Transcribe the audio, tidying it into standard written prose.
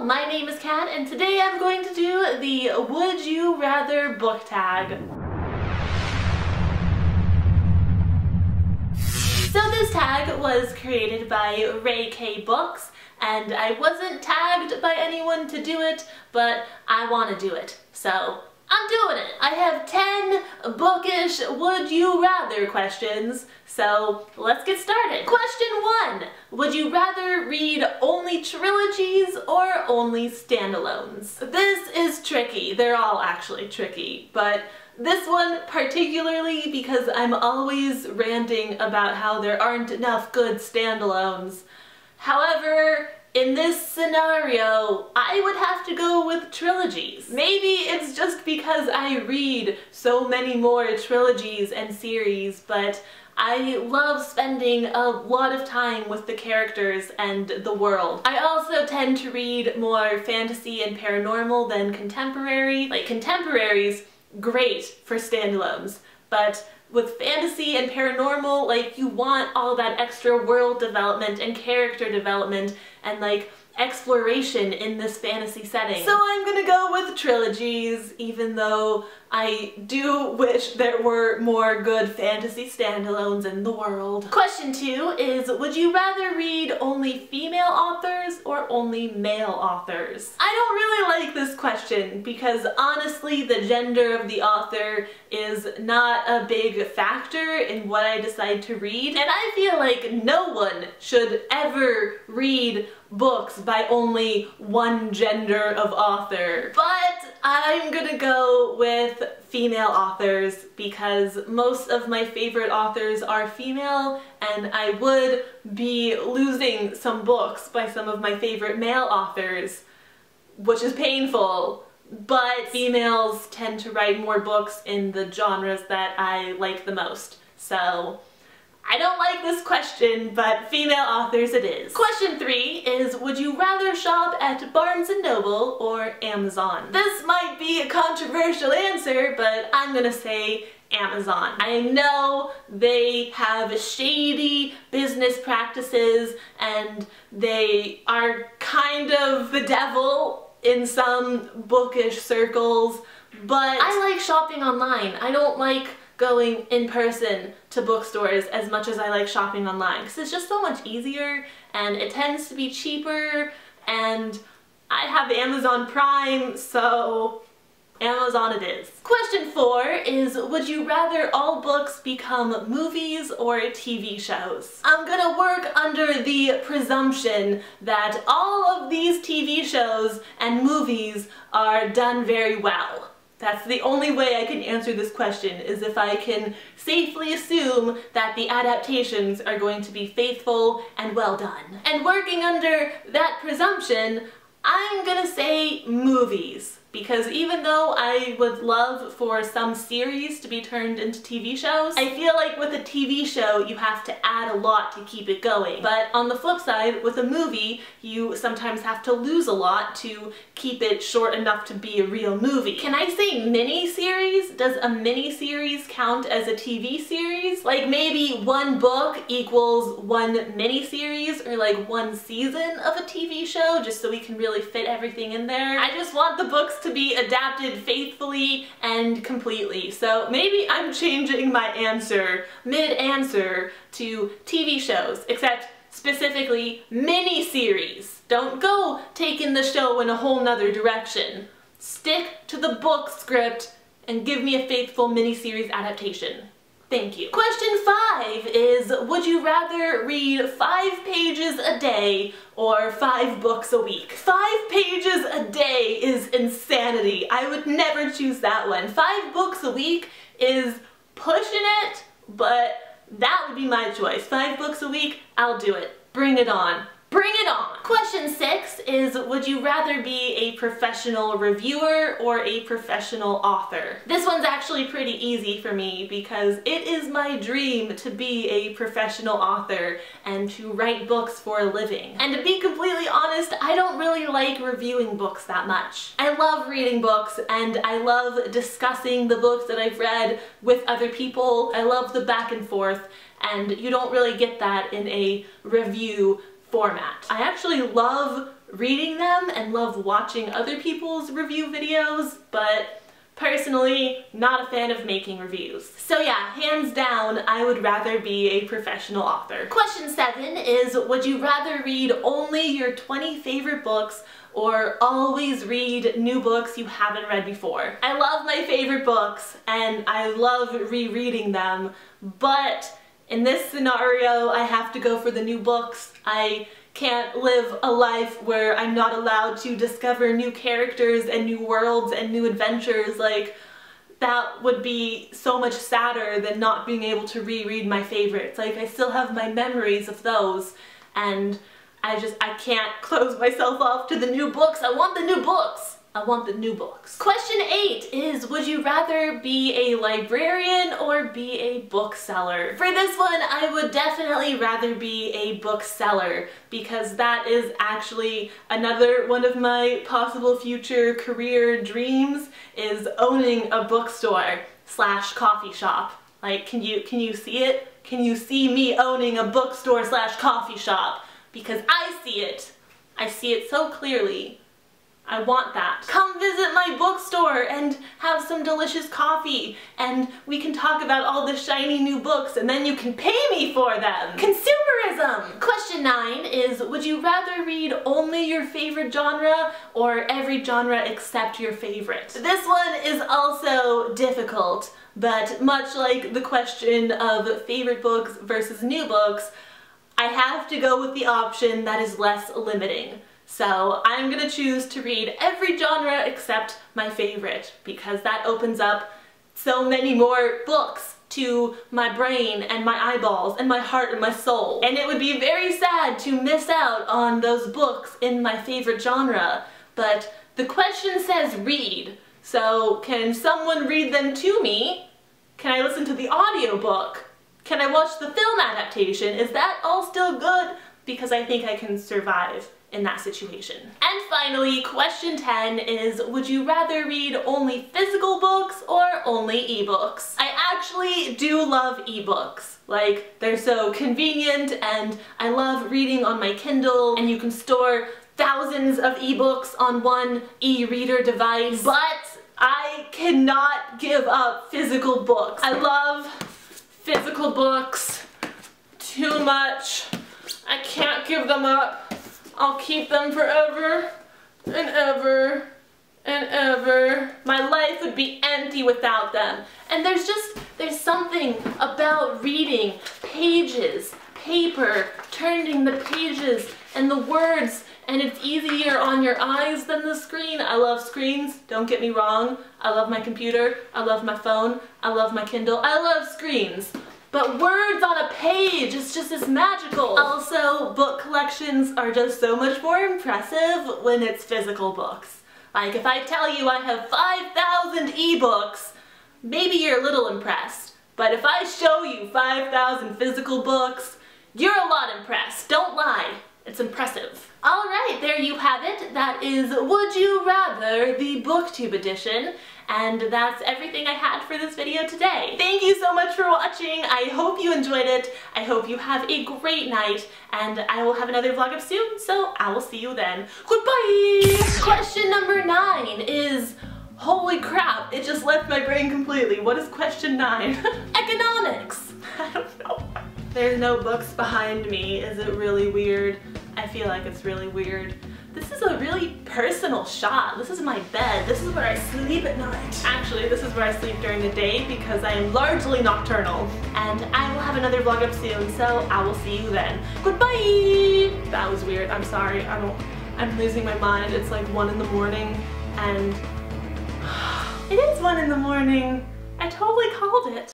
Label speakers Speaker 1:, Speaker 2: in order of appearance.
Speaker 1: my name is Kat, and today I'm going to do the Would You Rather book tag. So this tag was created by Ray K Books, and I wasn't tagged by anyone to do it, but I want to do it, so I'm doing it. I have 10 bookish would you rather questions, so let's get started. Question 1. Would you rather read only trilogies or only standalones? This is tricky. They're all actually tricky, but this one particularly because I'm always ranting about how there aren't enough good standalones. However, in this scenario, I would have to go with trilogies. Maybe it's just because I read so many more trilogies and series, but I love spending a lot of time with the characters and the world. I also tend to read more fantasy and paranormal than contemporary. Like, contemporary's great for standalones, but with fantasy and paranormal, like, you want all that extra world development and character development and, like, exploration in this fantasy setting. So I'm gonna go with trilogies, even though I do wish there were more good fantasy standalones in the world. Question 2 is, would you rather read only female authors or only male authors? I don't really like this question because honestly the gender of the author is not a big factor in what I decide to read, and I feel like no one should ever read books by only one gender of author. But I'm gonna go with female authors because most of my favorite authors are female, and I would be losing some books by some of my favorite male authors, which is painful. But females tend to write more books in the genres that I like the most. So I don't like this question, but female authors it is. Question 3 is, would you rather shop at Barnes & Noble or Amazon? This might be a controversial answer, but I'm gonna say Amazon. I know they have shady business practices and they are kind of the devil in some bookish circles, but I like shopping online. I don't like going in person to bookstores as much as I like shopping online because it's just so much easier and it tends to be cheaper, and I have Amazon Prime, so Amazon it is. Question 4 is, would you rather all books become movies or TV shows? I'm gonna work under the presumption that all of these TV shows and movies are done very well. That's the only way I can answer this question, is if I can safely assume that the adaptations are going to be faithful and well done. And working under that presumption, I'm gonna say movies. Because even though I would love for some series to be turned into TV shows, I feel like with a TV show you have to add a lot to keep it going. But on the flip side, with a movie, you sometimes have to lose a lot to keep it short enough to be a real movie. Can I say mini-series? Does a mini-series count as a TV series? Like maybe one book equals one mini-series, or like one season of a TV show, just so we can really fit everything in there. I just want the books to be adapted faithfully and completely. So maybe I'm changing my answer mid-answer to TV shows, except specifically mini-series. Don't go taking the show in a whole nother direction. Stick to the book script and give me a faithful mini-series adaptation. Thank you. Question 5 is, would you rather read 5 pages a day or 5 books a week? 5 pages a day is insanity. I would never choose that one. 5 books a week is pushing it, but that would be my choice. 5 books a week, I'll do it. Bring it on. Bring it on! Question 6 is, would you rather be a professional reviewer or a professional author? This one's actually pretty easy for me because it is my dream to be a professional author and to write books for a living. And to be completely honest, I don't really like reviewing books that much. I love reading books and I love discussing the books that I've read with other people. I love the back and forth, and you don't really get that in a review format. I actually love reading them and love watching other people's review videos, but personally, not a fan of making reviews. So yeah, hands down, I would rather be a professional author. Question 7 is, would you rather read only your 20 favorite books or always read new books you haven't read before? I love my favorite books and I love rereading them, but in this scenario, I have to go for the new books. I can't live a life where I'm not allowed to discover new characters and new worlds and new adventures. Like, that would be so much sadder than not being able to reread my favorites. Like, I still have my memories of those, and I can't close myself off to the new books. I want the new books. I want the new books. Question 8 is, would you rather be a librarian or be a bookseller? For this one, I would definitely rather be a bookseller, because that is actually another one of my possible future career dreams, is owning a bookstore / coffee shop. Like, can you see it? Can you see me owning a bookstore / coffee shop? Because I see it. I see it so clearly. I want that. Come visit my bookstore and have some delicious coffee, and we can talk about all the shiny new books, and then you can pay me for them. Consumerism! Question 9 is, would you rather read only your favorite genre or every genre except your favorite? This one is also difficult, but much like the question of favorite books versus new books, I have to go with the option that is less limiting. So I'm gonna choose to read every genre except my favorite, because that opens up so many more books to my brain and my eyeballs and my heart and my soul. And it would be very sad to miss out on those books in my favorite genre, but the question says read, so can someone read them to me? Can I listen to the audiobook? Can I watch the film adaptation? Is that all still good? Because I think I can survive in that situation. And finally, question 10 is, would you rather read only physical books or only ebooks? I actually do love ebooks. Like, they're so convenient, and I love reading on my Kindle, and you can store thousands of ebooks on one e-reader device, but I cannot give up physical books. I love physical books too much. I can't give them up. I'll keep them forever and ever and ever. My life would be empty without them. And there's something about reading pages, paper, turning the pages and the words, and it's easier on your eyes than the screen. I love screens, don't get me wrong. I love my computer, I love my phone, I love my Kindle, I love screens. But words on a page is just as magical. Also, book collections are just so much more impressive when it's physical books. Like, if I tell you I have 5,000 ebooks, maybe you're a little impressed. But if I show you 5,000 physical books, you're a lot impressed. Don't lie. It's impressive. Alright, there you have it. That is Would You Rather, the Booktube edition. And that's everything I had for this video today. Thank you so much for watching. I hope you enjoyed it. I hope you have a great night, and I will have another vlog up soon, so I will see you then. Goodbye! Question number 9 is, holy crap, it just left my brain completely. What is question 9? Economics! I don't know. There's no books behind me. Is it really weird? I feel like it's really weird. This is a really personal shot. This is my bed. This is where I sleep at night. Actually, this is where I sleep during the day because I am largely nocturnal. And I will have another vlog up soon, so I will see you then. Goodbye! That was weird. I'm sorry. I'm losing my mind. It's like 1 in the morning, and it is 1 in the morning. I totally called it.